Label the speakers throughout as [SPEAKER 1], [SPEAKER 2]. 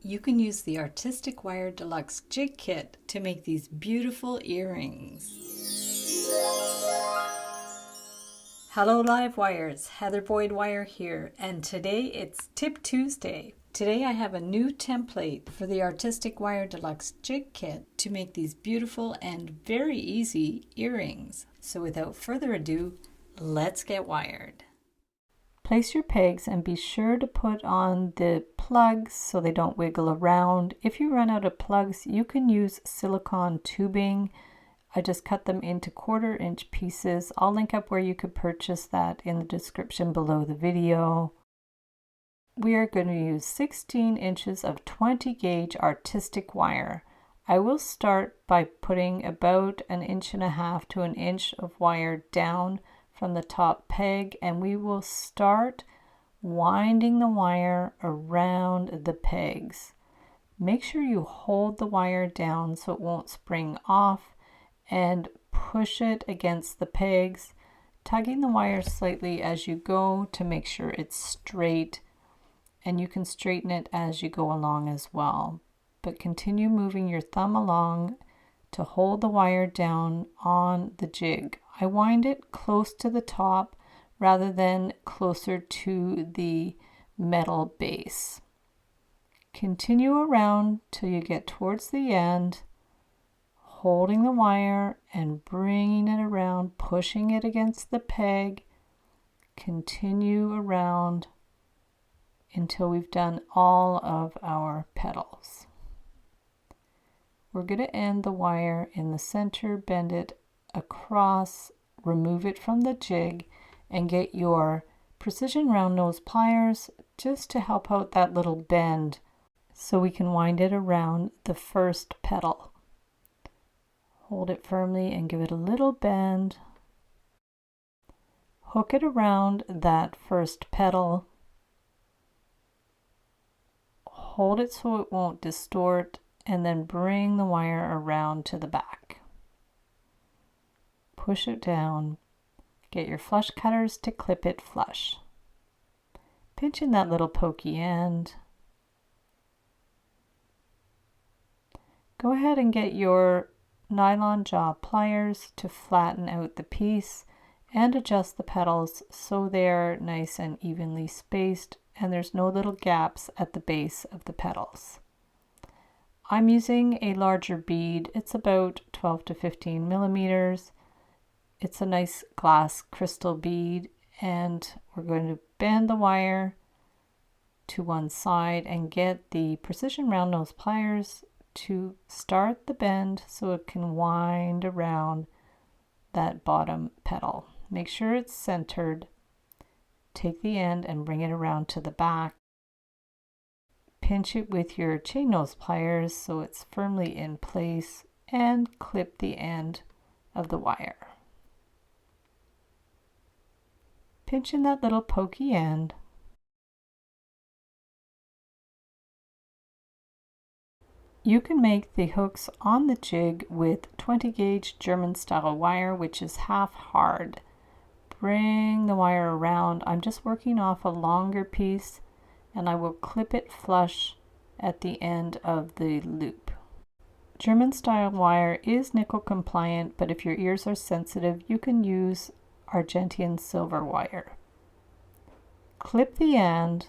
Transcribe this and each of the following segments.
[SPEAKER 1] you can use the Artistic Wire Deluxe Jig Kit to make these beautiful earrings. Hello Live Wires, Heather Boyd Wire here, and today it's Tip Tuesday. Today I have a new template for the Artistic Wire Deluxe Jig Kit to make these beautiful and very easy earrings. So without further ado, let's get wired. Place your pegs and be sure to put on the plugs so they don't wiggle around. If you run out of plugs, you can use silicone tubing. I just cut them into 1/4 inch pieces. I'll link up where you could purchase that in the description below the video. We are going to use 16 inches of 20 gauge artistic wire. I will start by putting about 1.5 to 1 inch of wire down from the top peg, and we will start winding the wire around the pegs. Make sure you hold the wire down so it won't spring off, and push it against the pegs, tugging the wire slightly as you go to make sure it's straight, and you can straighten it as you go along as well. But continue moving your thumb along to hold the wire down on the jig. I wind it close to the top rather than closer to the metal base. Continue around till you get towards the end, holding the wire and bringing it around, pushing it against the peg. Continue around until we've done all of our petals. We're going to end the wire in the center, bend it across, remove it from the jig, and get your precision round nose pliers just to help out that little bend so we can wind it around the first petal. Hold it firmly and give it a little bend. Hook it around that first petal. Hold it so it won't distort, and then bring the wire around to the back. Push it down. Get your flush cutters to clip it flush. Pinch in that little pokey end. Go ahead and get your nylon jaw pliers to flatten out the piece and adjust the petals so they're nice and evenly spaced and there's no little gaps at the base of the petals. I'm using a larger bead. It's about 12 to 15 millimeters. It's a nice glass crystal bead, and we're going to bend the wire to one side and get the precision round nose pliers to start the bend so it can wind around that bottom petal. Make sure it's centered. Take the end and bring it around to the back. Pinch it with your chain nose pliers so it's firmly in place, and clip the end of the wire. Pinch in that little pokey end. You can make the hooks on the jig with 20 gauge German style wire, which is half hard. Bring the wire around. I'm just working off a longer piece, and I will clip it flush at the end of the loop. German style wire is nickel compliant, but if your ears are sensitive, you can use Argentine silver wire. Clip the end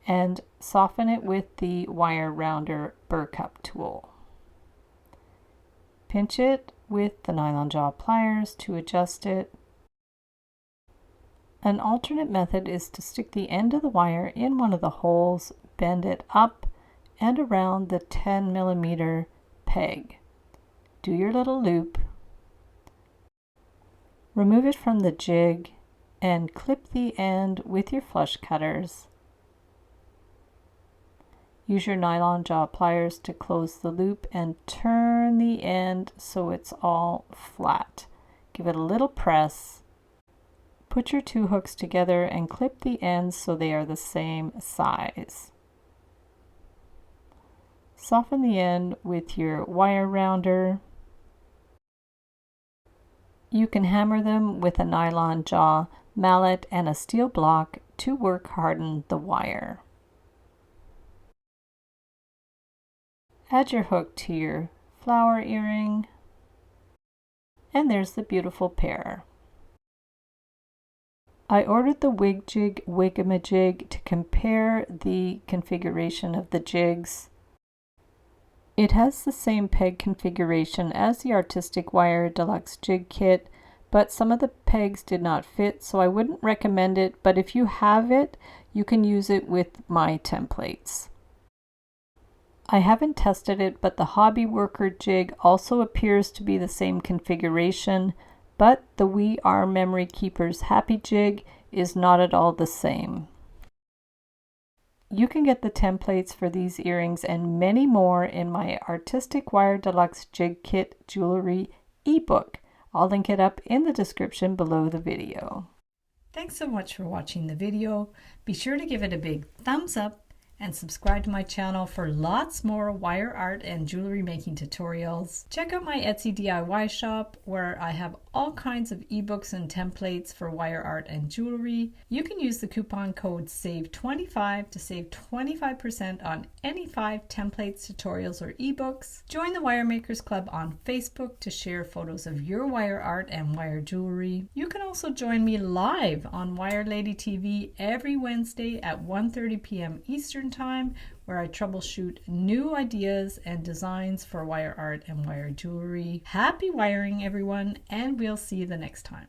[SPEAKER 1] and soften it with the wire rounder burr cup tool. Pinch it with the nylon jaw pliers to adjust it. An alternate method is to stick the end of the wire in one of the holes, bend it up and around the 10 millimeter peg. Do your little loop. Remove it from the jig and clip the end with your flush cutters. Use your nylon jaw pliers to close the loop and turn the end so it's all flat. Give it a little press. Put your two hooks together and clip the ends so they are the same size. Soften the end with your wire rounder. You can hammer them with a nylon jaw mallet and a steel block to work harden the wire. Add your hook to your flower earring, and there's the beautiful pair. I ordered the Wig Jig Wigamajig to compare the configuration of the jigs. It has the same peg configuration as the Artistic Wire Deluxe Jig Kit, but some of the pegs did not fit, so I wouldn't recommend it, but if you have it, you can use it with my templates. I haven't tested it, but the Hobby Worker jig also appears to be the same configuration, but the We Are Memory Keepers Happy Jig is not at all the same. You can get the templates for these earrings and many more in my Artistic Wire Deluxe Jig Kit Jewelry ebook. I'll link it up in the description below the video. Thanks so much for watching the video. Be sure to give it a big thumbs up and subscribe to my channel for lots more wire art and jewelry making tutorials. Check out my Etsy DIY shop where I have all kinds of ebooks and templates for wire art and jewelry. You can use the coupon code SAVE25 to save 25% on any 5 templates, tutorials, or ebooks. Join the Wire Makers Club on Facebook to share photos of your wire art and wire jewelry. You can also join me live on Wire Lady TV every Wednesday at 1:30 p.m. Eastern Time, where I troubleshoot new ideas and designs for wire art and wire jewelry. Happy wiring, everyone, and we'll see you the next time.